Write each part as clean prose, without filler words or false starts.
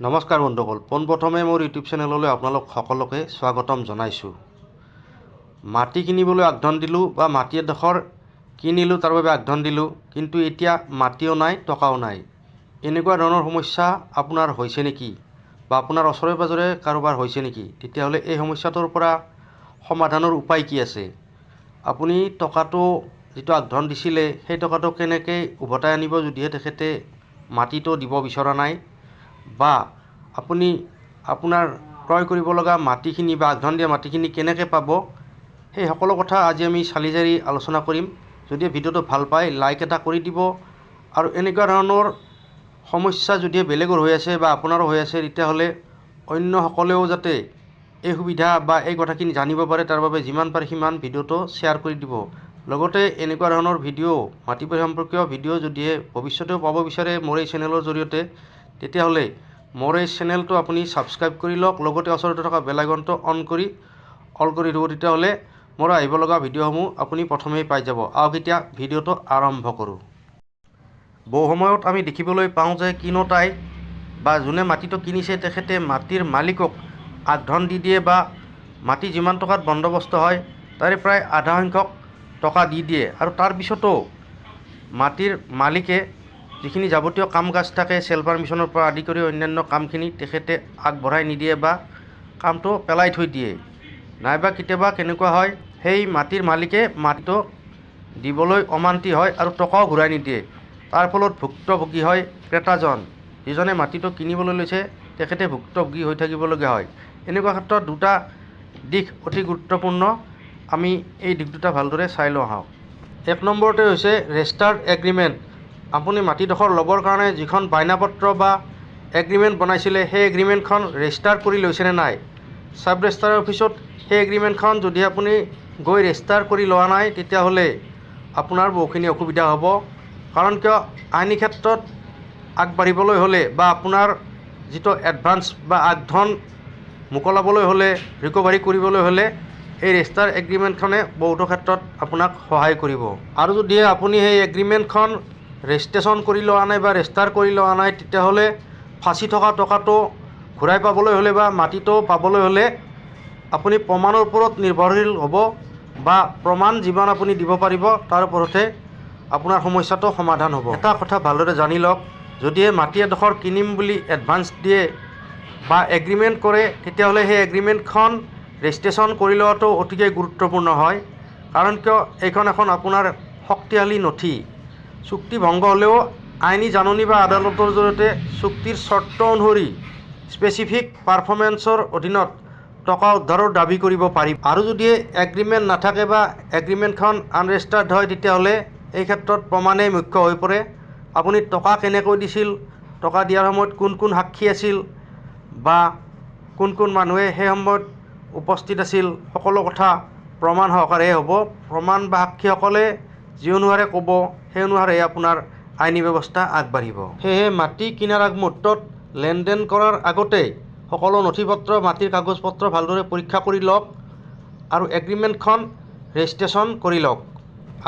নমস্কাৰ বন্ধুসকল, পোনপ্ৰথমে মোৰ ইউটিউব চেনেললৈ আপোনালোক সকলোকে স্বাগতম জনাইছোঁ। মাটি কিনিবলৈ আগধন দিলোঁ বা মাটি এডোখৰ কিনিলোঁ, তাৰ বাবে আগধন দিলোঁ, কিন্তু এতিয়া মাটিও নাই, টকাও নাই। এনেকুৱা ধৰণৰ সমস্যা আপোনাৰ হৈছে নেকি বা আপোনাৰ ওচৰে পাঁজৰে কাৰোবাৰ হৈছে নেকি? তেতিয়াহ'লে এই সমস্যাটোৰ পৰা সমাধানৰ উপায় কি আছে? আপুনি টকাটো যিটো আগধন দিছিলে সেই টকাটো কেনেকৈ উভতাই আনিব যদিহে তেখেতে মাটিটো দিব বিচৰা নাই, বা আপুনি আপোনাৰ ক্ৰয় কৰিব লগা মাটিখিনি বা আগধন দিয়া মাটিখিনি কেনেকৈ পাব, সেই সকলো কথা আজি আমি চালি জাৰি আলোচনা কৰিম। যদি ভিডিঅ'টো ভাল পায় লাইক এটা কৰি দিব, আৰু এনেকুৱা ধৰণৰ সমস্যা যদি বেলেগৰ হৈ আছে বা আপোনাৰো হৈ আছে, তেতিয়াহ'লে অন্যসকলেও যাতে এই সুবিধা বা এই কথাখিনি জানিব পাৰে তাৰ বাবে যিমান পাৰে সিমান ভিডিঅ'টো শ্বেয়াৰ কৰি দিব। লগতে এনেকুৱা ধৰণৰ ভিডিঅ' মাটিবাৰী সম্পৰ্কীয় ভিডিঅ' যদিহে ভৱিষ্যতেও পাব বিচাৰে মোৰ এই চেনেলৰ জৰিয়তে, তেতিয়াহ'লে মোৰ এই চেনেলটো আপুনি ছাবস্ক্ৰাইব কৰি লওক, লগতে ওচৰতে থকা বেল আইকনটো অল কৰি দিব। তেতিয়াহ'লে মোৰ আহিব লগা ভিডিঅ'সমূহ আপুনি প্ৰথমেই পাই যাব। আহক এতিয়া ভিডিঅ'টো আৰম্ভ কৰোঁ। বহু সময়ত আমি দেখিবলৈ পাওঁ যে কিনোতাই বা যোনে মাটিটো কিনিছে তেখেতে মাটিৰ মালিকক আগধন দি দিয়ে, বা মাটি যিমান টকাত বন্দবস্ত হয় তাৰে প্ৰায় আধা সংখ্যক টকা দি দিয়ে, আৰু তাৰপিছতো মাটিৰ মালিকে যিখিনি যাৱতীয় কাম কাজ থাকে, চেল পাৰমিশ্যনৰ পৰা আদি কৰি অন্যান্য কামখিনি তেখেতে আগবঢ়াই নিদিয়ে বা কামটো পেলাই থৈ দিয়ে। নাইবা কেতিয়াবা কেনেকুৱা হয়, সেই মাটিৰ মালিকে মাটিটো দিবলৈ অমান্তি হয় আৰু টকাও ঘূৰাই নিদিয়ে। তাৰ ফলত ভুক্তভোগী হয় ক্ৰেতাজন, যিজনে মাটিটো কিনিবলৈ লৈছে তেখেতে ভুক্তভোগী হৈ থাকিবলগীয়া হয়। এনেকুৱা ক্ষেত্ৰত দুটা দিশ অতি গুৰুত্বপূৰ্ণ, আমি এই দিশ দুটা ভালদৰে চাই লওঁ আহক। এক নম্বৰতে হৈছে ৰেজিষ্টাৰ্ড এগ্ৰিমেণ্ট। আপুনি মাটিডোখৰ ল'বৰ কাৰণে যিখন বায়নাপত্ৰ বা এগ্ৰিমেণ্ট বনাইছিলে সেই এগ্ৰিমেণ্টখন ৰেজিষ্টাৰ কৰি লৈছেনে নাই। চাব ৰেজিষ্টাৰৰ অফিচত সেই এগ্ৰিমেণ্টখন যদি আপুনি গৈ ৰেজিষ্টাৰ কৰি লোৱা নাই, তেতিয়াহ'লে আপোনাৰ বহুখিনি অসুবিধা হ'ব। কাৰণ কিয়, আইনী ক্ষেত্ৰত আগবাঢ়িবলৈ হ'লে বা আপোনাৰ যিটো এডভান্স বা আগধন মোকলাবলৈ হ'লে, ৰিকভাৰী কৰিবলৈ হ'লে এই ৰেজিষ্টাৰ এগ্ৰিমেণ্টখনে বহুতো ক্ষেত্ৰত আপোনাক সহায় কৰিব। আৰু যদিহে আপুনি সেই এগ্ৰিমেণ্টখন ৰেজিষ্ট্ৰেশ্যন কৰি লোৱা নাই বা ৰেজিষ্টাৰ কৰি লোৱা নাই, তেতিয়াহ'লে ফাঁচি থকা টকাটো ঘূৰাই পাবলৈ হ'লে বা মাটিটো পাবলৈ হ'লে আপুনি প্ৰমাণৰ ওপৰত নিৰ্ভৰশীল হ'ব, বা প্ৰমাণ যিমান আপুনি দিব পাৰিব তাৰ ওপৰতহে আপোনাৰ সমস্যাটো সমাধান হ'ব। এটা কথা ভালদৰে জানি লওক, যদিহে মাটি এডোখৰ কিনিম বুলি এডভান্স দিয়ে বা এগ্ৰিমেণ্ট কৰে, তেতিয়াহ'লে সেই এগ্ৰিমেণ্টখন ৰেজিষ্ট্ৰেশ্যন কৰি লোৱাটো অতিকৈ গুৰুত্বপূৰ্ণ হয়। কাৰণ কিয়, এইখন এখন আপোনাৰ শক্তিশালী নথি। চুক্তি ভংগ হ'লেও আইনী জাননী বা আদালতৰ জৰিয়তে চুক্তিৰ চৰ্ত অনুসৰি স্পেচিফিক পাৰফৰ্মেঞ্চৰ অধীনত টকা উদ্ধাৰৰ দাবী কৰিব পাৰি। আৰু যদি এগ্ৰিমেণ্ট নাথাকে বা এগ্ৰিমেণ্টখন আনৰেজিষ্টাৰ্ড হয়, তেতিয়াহ'লে এই ক্ষেত্ৰত প্ৰমাণেই মুখ্য হৈ পৰে। আপুনি টকা কেনেকৈ দিছিল, টকা দিয়াৰ সময়ত কোন কোন সাক্ষী আছিল, বা কোন কোন মানুহে সেই সময়ত উপস্থিত আছিল, সকলো কথা প্ৰমাণ সহকাৰে হ'ব। প্ৰমাণ বা সাক্ষীসকলে যি অনুসাৰে ক'ব সেই অনুসাৰে আপোনাৰ আইনী ব্যৱস্থা আগবাঢ়িব। সেয়েহে মাটি কিনাৰ আগমুহূৰ্তত লেনদেন কৰাৰ আগতেই সকলো নথি পত্ৰ, মাটিৰ কাগজ পত্ৰ ভালদৰে পৰীক্ষা কৰি লওক, আৰু এগ্ৰিমেণ্টখন ৰেজিষ্ট্ৰেশ্যন কৰি লওক।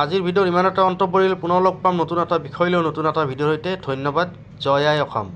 আজিৰ ভিডিঅ'ৰ ইমানতে অন্ত পৰিল। পুনৰ লগ পাম নতুন এটা বিষয় লৈ, নতুন এটা ভিডিঅ'ৰ সৈতে। ধন্যবাদ। জয় আই অসম।